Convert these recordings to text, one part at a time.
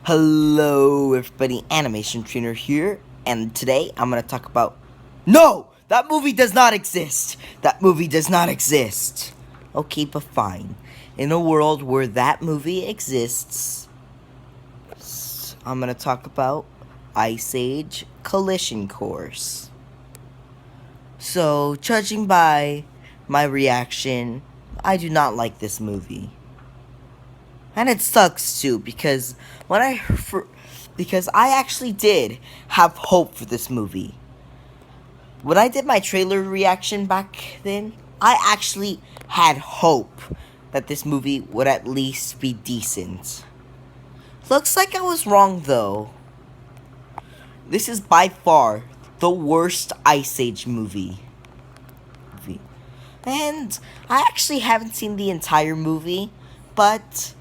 Hello everybody, Animation Trainer here, and today I'm going to talk about... No! That movie does not exist! That movie does not exist! Okay, but fine. In a world where that movie exists, I'm going to talk about Ice Age Collision Course. So, judging by my reaction, I do not like this movie. And it sucks too, because I actually did have hope for this movie. When I did my trailer reaction back then, I actually had hope that this movie would at least be decent. Looks like I was wrong though. This is by far the worst Ice Age movie. And I actually haven't seen the entire movie, but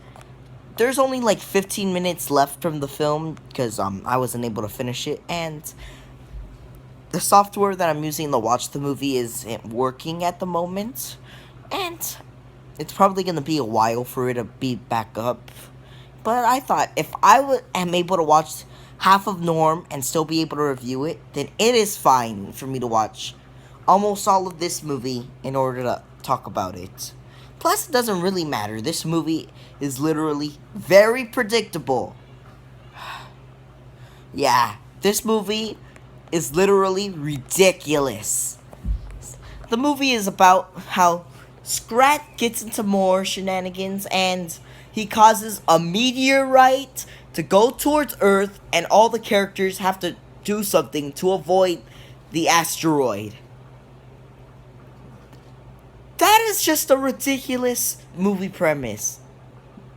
there's only like 15 minutes left from the film because I wasn't able to finish it, and the software that I'm using to watch the movie isn't working at the moment, and it's probably going to be a while for it to be back up. But I thought if I am able to watch half of Norm and still be able to review it, then it is fine for me to watch almost all of this movie in order to talk about it. Plus, it doesn't really matter. This movie is literally very predictable. Yeah, this movie is literally ridiculous. The movie is about how Scrat gets into more shenanigans and he causes a meteorite to go towards Earth, and all the characters have to do something to avoid the asteroid. That is just a ridiculous movie premise.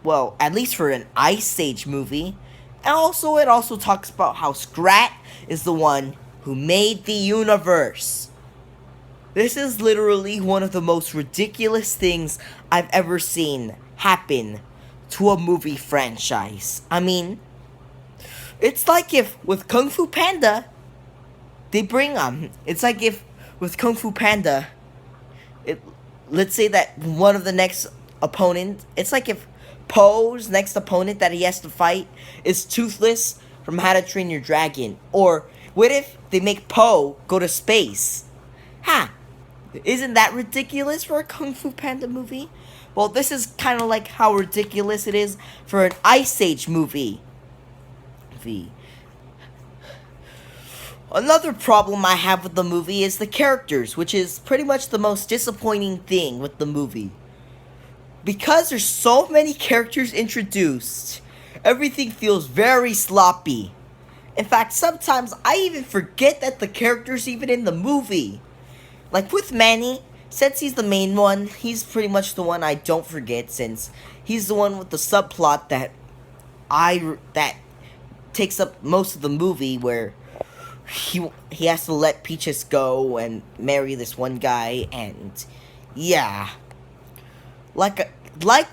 Well, at least for an Ice Age movie. And also, it also talks about how Scrat is the one who made the universe. This is literally one of the most ridiculous things I've ever seen happen to a movie franchise. I mean, it's like if with Kung Fu Panda, it's like if with Kung Fu Panda, let's say that one of the next opponent, it's like if Poe's next opponent that he has to fight is Toothless from How to Train Your Dragon. Or what if they make Poe go to space? Ha! Isn't that ridiculous for a Kung Fu Panda movie? Well, this is kind of like how ridiculous it is for an Ice Age movie. Another problem I have with the movie is the characters, which is pretty much the most disappointing thing with the movie. Because there's so many characters introduced, everything feels very sloppy. In fact, sometimes I even forget that the character's even in the movie. Like with Manny, since he's the main one, he's pretty much the one I don't forget, since he's the one with the subplot that takes up most of the movie, where he has to let Peaches go and marry this one guy, and yeah, like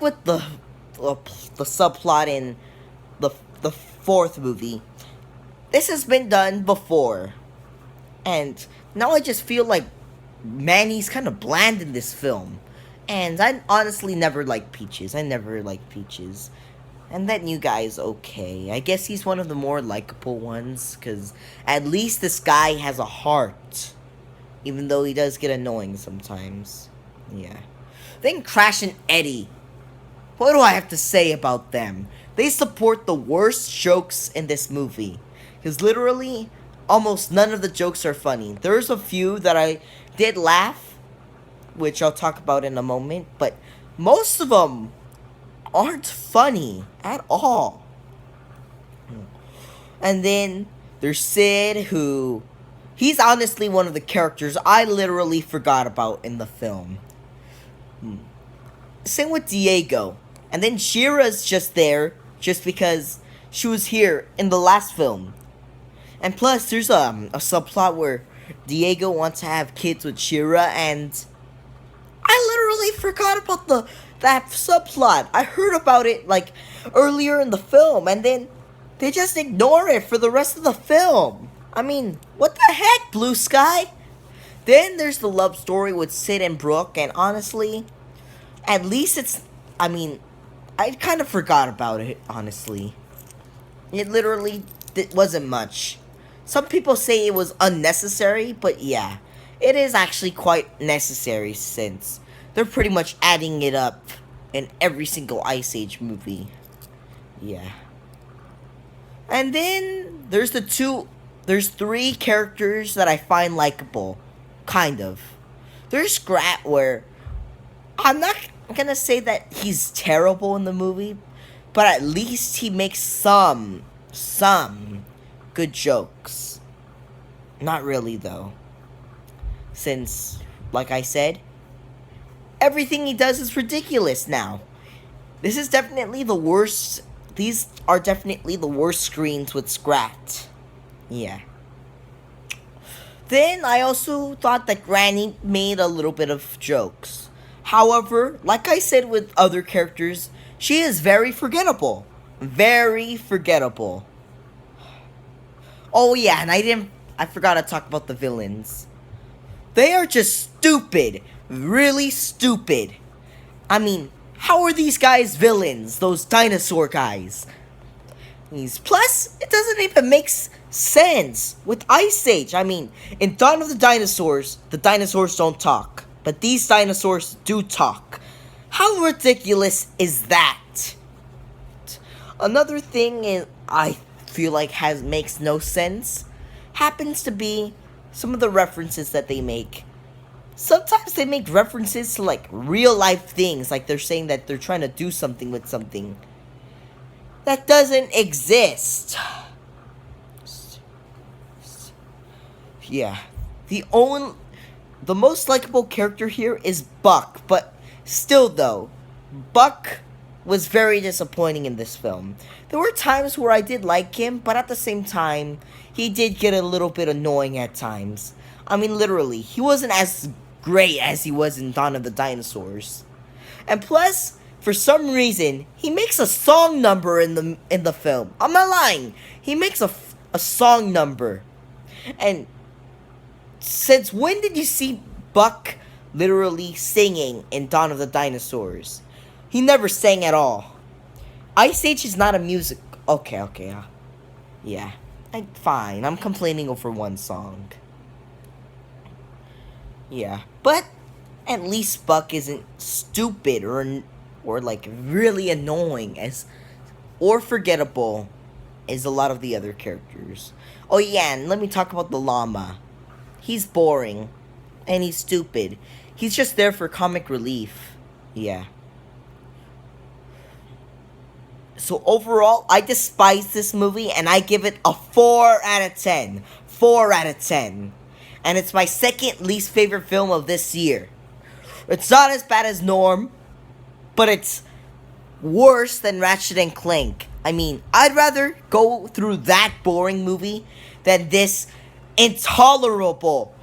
with the subplot in the fourth movie, this has been done before, and now I just feel like Manny's kind of bland in this film, and I honestly never liked Peaches. And that new guy is okay. I guess he's one of the more likable ones, because at least this guy has a heart. Even though he does get annoying sometimes. Yeah. Then Crash and Eddie. What do I have to say about them? They support the worst jokes in this movie. Because literally, almost none of the jokes are funny. There's a few that I did laugh, which I'll talk about in a moment. But most of them aren't funny at all. And then there's Sid, who he's honestly one of the characters I literally forgot about in the film. Same with Diego. And then Shira's just there just because she was here in the last film. And plus there's a subplot where Diego wants to have kids with Shira, and I literally forgot about that subplot. I heard about it like earlier in the film, and then they just ignore it for the rest of the film. I mean, what the heck, Blue Sky? Then there's the love story with Sid and Brooke, and honestly, at least I kind of forgot about it, honestly. It literally wasn't much. Some people say it was unnecessary, but yeah, it is actually quite necessary since they're pretty much adding it up in every single Ice Age movie. Yeah. And then there's three characters that I find likable, kind of. There's Scrat, where I'm not gonna say that he's terrible in the movie, but at least he makes some good jokes. Not really though, since, like I said, everything he does is ridiculous now. This is definitely the worst. These are definitely the worst screens with Scrat. Yeah. Then I also thought that Granny made a little bit of jokes. However, like I said with other characters, she is very forgettable. Very forgettable. Oh yeah, and I forgot to talk about the villains. They are just stupid. Really stupid. I mean, how are these guys villains? Those dinosaur guys. Plus, it doesn't even make sense with Ice Age. I mean, in Dawn of the dinosaurs don't talk. But these dinosaurs do talk. How ridiculous is that? Another thing I feel like makes no sense happens to be some of the references that they make. Sometimes they make references to like real life things, like they're saying that they're trying to do something with something that doesn't exist. Yeah. The most likable character here is Buck, but still though, Buck was very disappointing in this film. There were times where I did like him, but at the same time, he did get a little bit annoying at times. I mean, literally, he wasn't as great as he was in Dawn of the Dinosaurs. And plus, for some reason, he makes a song number in the film. I'm not lying. He makes a song number. And since when did you see Buck literally singing in Dawn of the Dinosaurs? He never sang at all. Ice Age is not a music. Okay, yeah. Fine, I'm complaining over one song. Yeah, but at least Buck isn't stupid or like really annoying or forgettable as a lot of the other characters. Oh yeah, and let me talk about the llama. He's boring and he's stupid. He's just there for comic relief. Yeah. So overall, I despise this movie and I give it a 4 out of 10. 4 out of 10. And it's my second least favorite film of this year. It's not as bad as Norm, but it's worse than Ratchet and Clank. I mean, I'd rather go through that boring movie than this intolerable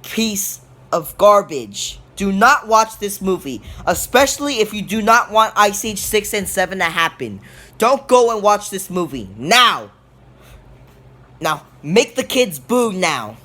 piece of garbage. Do not watch this movie, especially if you do not want Ice Age 6 and 7 to happen. Don't go and watch this movie now. Now, make the kids boo now.